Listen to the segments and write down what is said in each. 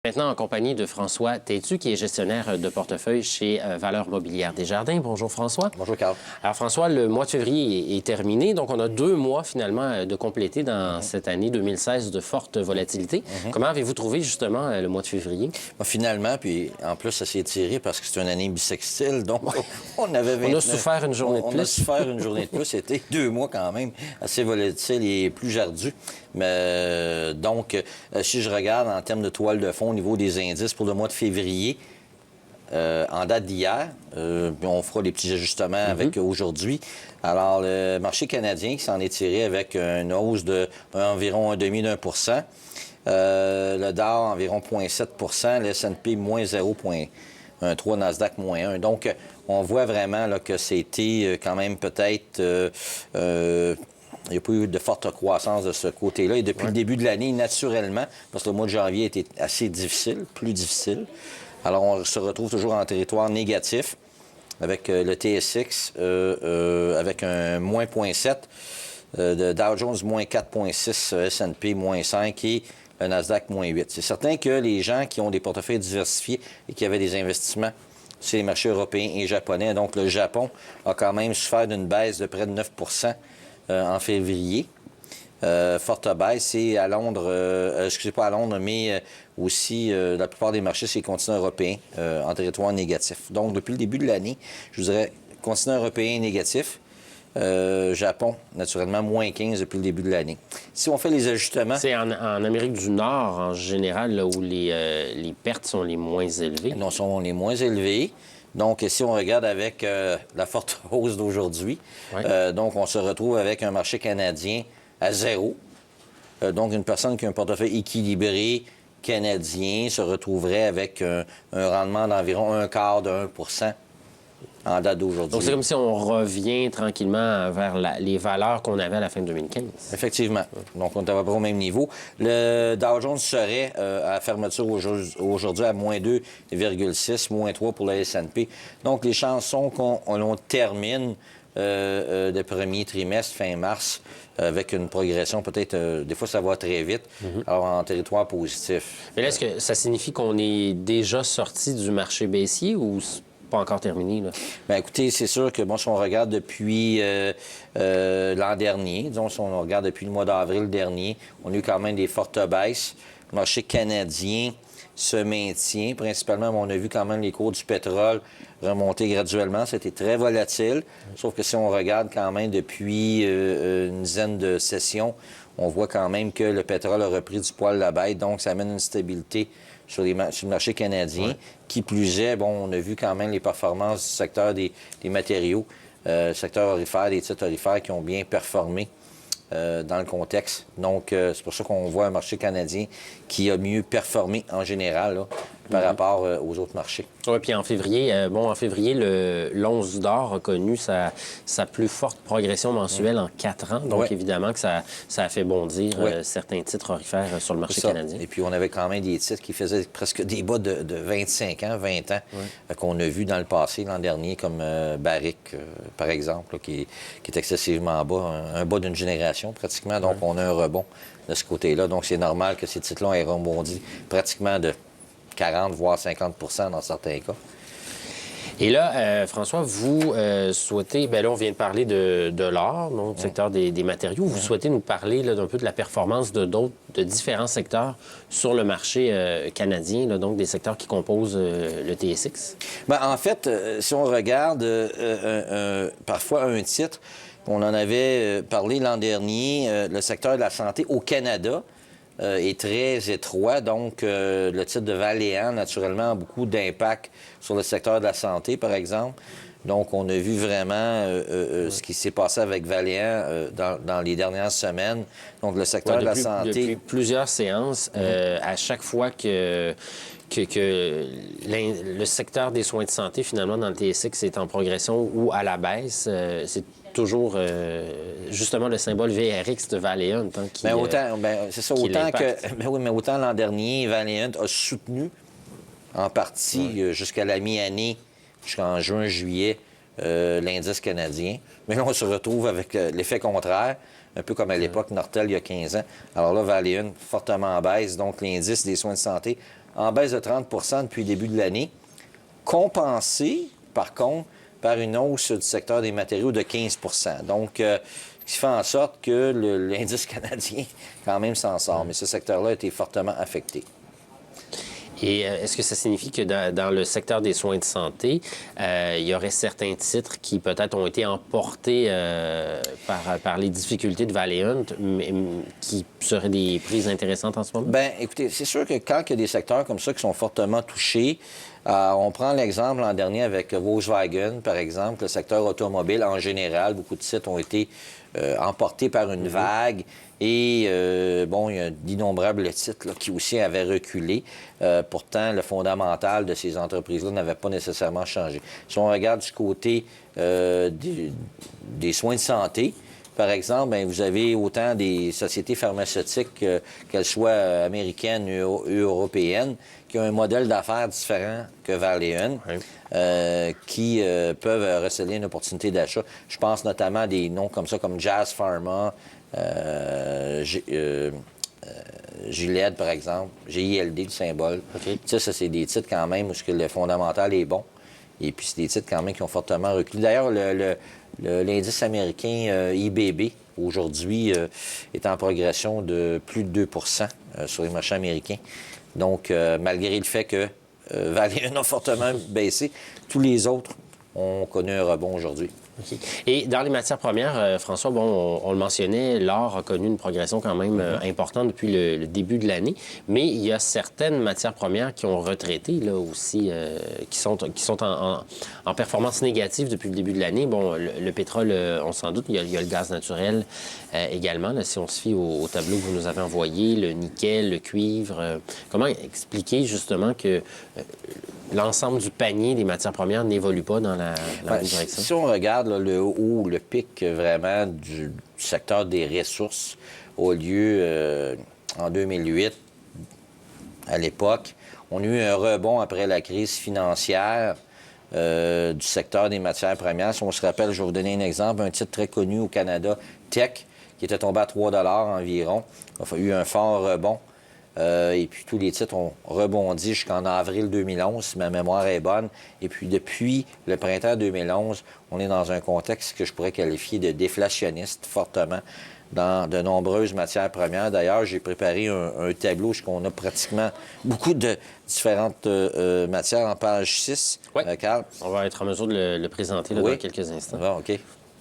Maintenant, en compagnie de François Tétu, qui est gestionnaire de portefeuille chez Valeurs Mobilières Desjardins. Bonjour, François. Bonjour, Carl. Alors, François, le mois de février est terminé, donc on a 2 mois, finalement, de compléter dans cette année 2016 de forte volatilité. Comment avez-vous trouvé, justement, le mois de février? Finalement, puis en plus, ça s'est étiré parce que c'est une année bissextile, donc on avait 29... On a souffert une journée de plus. On a souffert une journée de plus. C'était 2 mois quand même assez volatiles et plus ardus. Mais donc, si je regarde en termes de toile de fond au niveau des indices pour le mois de février, en date d'hier, on fera des petits ajustements avec aujourd'hui. Alors, le marché canadien qui s'en est tiré avec une hausse d'environ 0,5%. Le Dow, environ 0,7 le S&P, moins 0,13 Nasdaq, moins 1. Donc, on voit vraiment là, que c'était quand même peut-être... il n'y a pas eu de forte croissance de ce côté-là. Et depuis le début de l'année, naturellement, parce que le mois de janvier était assez difficile, plus difficile. Alors, on se retrouve toujours en territoire négatif avec le TSX avec un moins 0,7, de Dow Jones moins 4,6, S&P moins 5 et le Nasdaq moins 8. C'est certain que les gens qui ont des portefeuilles diversifiés et qui avaient des investissements sur les marchés européens et japonais, donc le Japon a quand même souffert d'une baisse de près de 9 en février. Forte baisse. Et à Londres, excusez pas à Londres, mais aussi la plupart des marchés, c'est les continents européens en territoire négatif. Donc, depuis le début de l'année, je vous dirais, continent européen négatif. Japon, naturellement, moins 15 depuis le début de l'année. Si on fait les ajustements... C'est en Amérique du Nord, en général, là où les pertes sont les moins élevées. Non, sont les moins élevées. Donc, si on regarde avec la forte hausse d'aujourd'hui, donc on se retrouve avec un marché canadien à 0. Donc, une personne qui a un portefeuille équilibré canadien se retrouverait avec un rendement d'environ 1/4 en date d'aujourd'hui. Donc, c'est comme si on revient tranquillement vers les valeurs qu'on avait à la fin de 2015. Effectivement. Donc, on est à peu près au même niveau. Le Dow Jones serait à fermeture aujourd'hui à moins 2,6, moins 3 pour le S&P. Donc, les chances sont qu'on termine le premier trimestre, fin mars, avec une progression peut-être, des fois ça va très vite, alors en territoire positif. Mais là, est-ce que ça signifie qu'on est déjà sorti du marché baissier ou pas encore terminé, là? Bien, écoutez, c'est sûr que, bon, si on regarde depuis l'an dernier, disons, si on regarde depuis le mois d'avril dernier, on a eu quand même des fortes baisses. Le marché canadien se maintient. Principalement, on a vu quand même les cours du pétrole remonter graduellement. C'était très volatile. Sauf que si on regarde quand même depuis une dizaine de sessions, on voit quand même que le pétrole a repris du poil la bête. Donc, ça amène une stabilité sur le marché canadien. Qui plus est, bon, on a vu quand même les performances du secteur des matériaux, secteur aurifère, des titres aurifères qui ont bien performé dans le contexte. Donc, c'est pour ça qu'on voit un marché canadien qui a mieux performé en général là, par rapport aux autres marchés. Oui, puis en février, l'once d'or a connu sa plus forte progression mensuelle en 4 ans. Donc, évidemment que ça a fait bondir certains titres aurifères sur le marché canadien. Et puis, on avait quand même des titres qui faisaient presque des bas de 25 ans, 20 ans, qu'on a vu dans le passé, l'an dernier, comme Barrick, par exemple, là, qui est excessivement bas, un bas d'une génération pratiquement. Donc, on a un rebond de ce côté-là. Donc, c'est normal que ces titres-là aient rebondi pratiquement de 40, voire 50 dans certains cas. Et là, François, vous souhaitez... Bien là, on vient de parler de l'or, donc du secteur des matériaux. Vous souhaitez nous parler là, d'un peu de la performance de différents secteurs sur le marché canadien, là, donc des secteurs qui composent le TSX? Bien, en fait, si on regarde parfois un titre, on en avait parlé l'an dernier, le secteur de la santé au Canada est très étroit. Donc, le titre de Valeant, naturellement, a beaucoup d'impact sur le secteur de la santé, par exemple. Donc, on a vu vraiment ce qui s'est passé avec Valeant dans les dernières semaines. Donc, le secteur de la santé... Depuis plusieurs séances, à chaque fois que le secteur des soins de santé, finalement, dans le TSX, est en progression ou à la baisse, c'est toujours justement le symbole VRX de Valeant qui c'est ça, autant que... mais autant l'an dernier, Valeant a soutenu en partie jusqu'à la mi-année, jusqu'en juin, juillet, l'indice canadien. Mais là, on se retrouve avec l'effet contraire, un peu comme à l'époque Nortel il y a 15 ans. Alors là, Valeant fortement en baisse, donc l'indice des soins de santé en baisse de 30 depuis le début de l'année, compensé, par contre, par une hausse du secteur des matériaux de 15 Donc, ce qui fait en sorte que l'indice canadien, quand même, s'en sort. Mais ce secteur-là a été fortement affecté. Et est-ce que ça signifie que dans le secteur des soins de santé, il y aurait certains titres qui peut-être ont été emportés par les difficultés de Valeant, mais qui seraient des prises intéressantes en ce moment? Bien, écoutez, c'est sûr que quand il y a des secteurs comme ça qui sont fortement touchés, on prend l'exemple l'an dernier avec Volkswagen, par exemple, le secteur automobile en général, beaucoup de titres ont été emportés par une vague. Et, bon, il y a d'innombrables titres là, qui aussi avaient reculé. Pourtant, le fondamental de ces entreprises-là n'avait pas nécessairement changé. Si on regarde du côté des soins de santé, par exemple, bien, vous avez autant des sociétés pharmaceutiques, qu'elles soient américaines ou européennes, qui ont un modèle d'affaires différent que Valeant, qui peuvent receler une opportunité d'achat. Je pense notamment à des noms comme ça, comme Jazz Pharma, Gilead, par exemple, GILD, le symbole. Okay. Ça, c'est des titres quand même où le fondamental est bon. Et puis, c'est des titres quand même qui ont fortement reculé. D'ailleurs, l'indice américain IBB, aujourd'hui, est en progression de plus de 2 sur les marchés américains. Donc, malgré le fait que Valeant a fortement baissé, tous les autres ont connu un rebond aujourd'hui. Okay. Et dans les matières premières, François, bon, on le mentionnait, l'or a connu une progression quand même importante depuis le début de l'année, mais il y a certaines matières premières qui ont retraité là aussi, qui sont en performance négative depuis le début de l'année. Bon, le pétrole, on s'en doute, il y a le gaz naturel également, là, si on se fie au tableau que vous nous avez envoyé, le nickel, le cuivre. Comment expliquer justement que l'ensemble du panier des matières premières n'évolue pas dans la bonne direction? Si on regarde là, le haut, le pic vraiment du secteur des ressources au lieu en 2008, à l'époque, on a eu un rebond après la crise financière du secteur des matières premières. Si on se rappelle, je vais vous donner un exemple, un titre très connu au Canada, Teck, qui était tombé à 3 environ. Il a eu un fort rebond. Et puis, tous les titres ont rebondi jusqu'en avril 2011, si ma mémoire est bonne. Et puis, depuis le printemps 2011, on est dans un contexte que je pourrais qualifier de déflationniste fortement dans de nombreuses matières premières. D'ailleurs, j'ai préparé un tableau où on a pratiquement beaucoup de différentes matières en page 6. Oui, Carl. On va être en mesure de le présenter là, dans quelques instants. Bon, OK.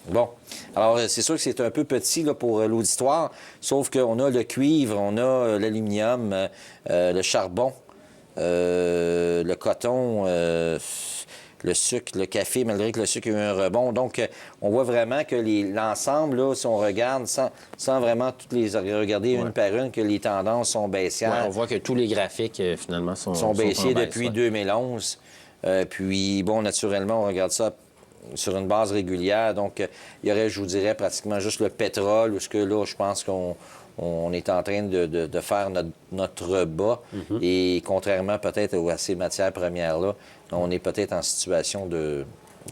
Bon. Alors, c'est sûr que c'est un peu petit là, pour l'auditoire, sauf qu'on a le cuivre, on a l'aluminium, le charbon, le coton, le sucre, le café, malgré que le sucre a eu un rebond. Donc, on voit vraiment que l'ensemble, là, si on regarde, sans vraiment toutes les regarder une par une, que les tendances sont baissières. Ouais, on voit que tous les graphiques, finalement, sont baissiers en baisse, depuis 2011. Puis, bon, naturellement, on regarde ça sur une base régulière. Donc, il y aurait, je vous dirais, pratiquement juste le pétrole, où ce que là, je pense qu'on est en train de faire notre bas. Et contrairement peut-être à ces matières premières-là, on est peut-être en situation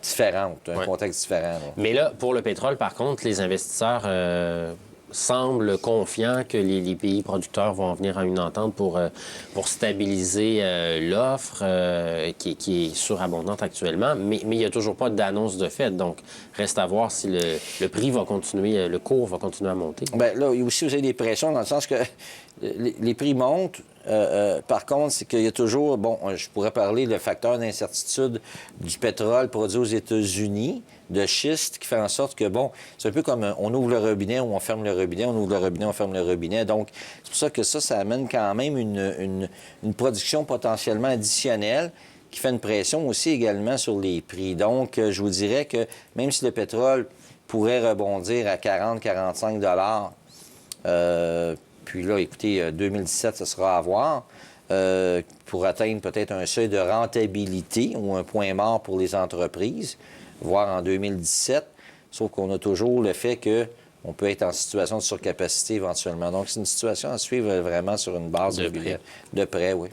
différente, un contexte différent. Là. Mais là, pour le pétrole, par contre, les investisseurs semblent confiants que les pays producteurs vont venir à une entente pour stabiliser l'offre qui est surabondante actuellement. Mais il n'y a toujours pas d'annonce de fait. Donc, reste à voir si le prix va continuer, le cours va continuer à monter. Bien, là, aussi, vous avez des pressions dans le sens que les prix montent. Par contre, c'est qu'il y a toujours, bon, je pourrais parler le facteur d'incertitude du pétrole produit aux États-Unis, de schiste, qui fait en sorte que, bon, c'est un peu comme on ouvre le robinet ou on ferme le robinet, on ouvre le robinet, on ferme le robinet. Donc, c'est pour ça que ça amène quand même une production potentiellement additionnelle qui fait une pression aussi également sur les prix. Donc, je vous dirais que même si le pétrole pourrait rebondir à 40-45 $, puis là, écoutez, 2017, ce sera à voir, pour atteindre peut-être un seuil de rentabilité ou un point mort pour les entreprises, voire en 2017. Sauf qu'on a toujours le fait que on peut être en situation de surcapacité éventuellement. Donc, c'est une situation à suivre vraiment sur une base régulière. De près, oui.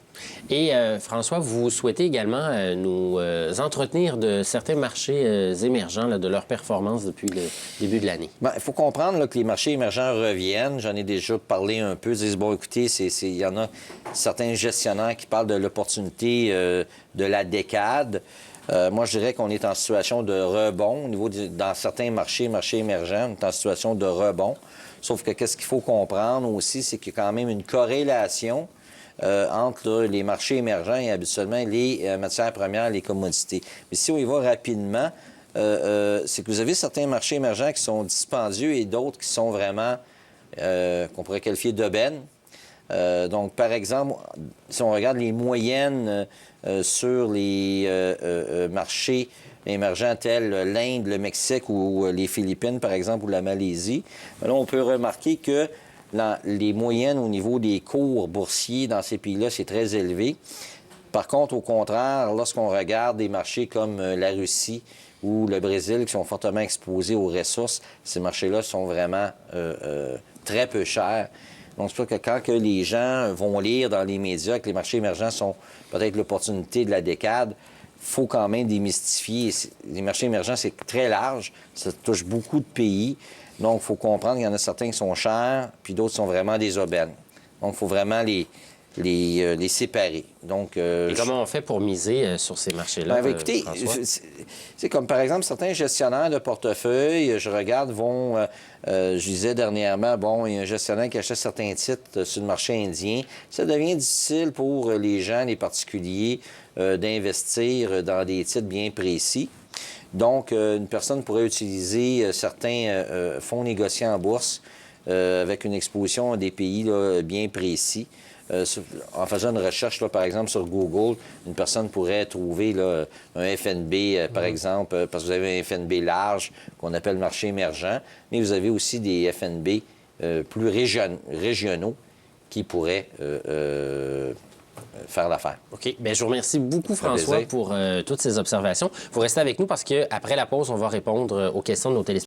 Et François, vous souhaitez également nous entretenir de certains marchés émergents, là, de leur performance depuis le début de l'année. Bien, il faut comprendre là, que les marchés émergents reviennent. J'en ai déjà parlé un peu. Ils disent, bon, écoutez, il y en a certains gestionnaires qui parlent de l'opportunité de la décade. Moi, je dirais qu'on est en situation de rebond. Au niveau dans certains marchés émergents, on est en situation de rebond. Sauf que qu'est-ce qu'il faut comprendre aussi, c'est qu'il y a quand même une corrélation entre là, les marchés émergents et habituellement les matières premières, les commodités. Mais si on y va rapidement, c'est que vous avez certains marchés émergents qui sont dispendieux et d'autres qui sont vraiment, qu'on pourrait qualifier d'aubaines. Donc, par exemple, si on regarde les moyennes sur les marchés émergents tels l'Inde, le Mexique ou les Philippines, par exemple, ou la Malaisie, là, on peut remarquer que les moyennes au niveau des cours boursiers dans ces pays-là, c'est très élevé. Par contre, au contraire, lorsqu'on regarde des marchés comme la Russie ou le Brésil qui sont fortement exposés aux ressources, ces marchés-là sont vraiment très peu chers. Donc, c'est pour ça que quand les gens vont lire dans les médias que les marchés émergents sont peut-être l'opportunité de la décade, il faut quand même démystifier. Les marchés émergents, c'est très large. Ça touche beaucoup de pays. Donc, il faut comprendre qu'il y en a certains qui sont chers, puis d'autres sont vraiment des aubaines. Donc, il faut vraiment les séparer. Donc, et comment on fait pour miser sur ces marchés-là, écoutez, c'est comme par exemple certains gestionnaires de portefeuille, je regarde, je disais dernièrement, bon, il y a un gestionnaire qui achète certains titres sur le marché indien. Ça devient difficile pour les gens, les particuliers, d'investir dans des titres bien précis. Donc, une personne pourrait utiliser certains fonds négociés en bourse avec une exposition à des pays là, bien précis. En faisant une recherche, là, par exemple, sur Google, une personne pourrait trouver là, un FNB, par exemple, parce que vous avez un FNB large qu'on appelle marché émergent, mais vous avez aussi des FNB plus régionaux qui pourraient faire l'affaire. OK. Bien, je vous remercie beaucoup, François, pour toutes ces observations. Vous restez avec nous parce qu'après la pause, on va répondre aux questions de nos téléspectateurs.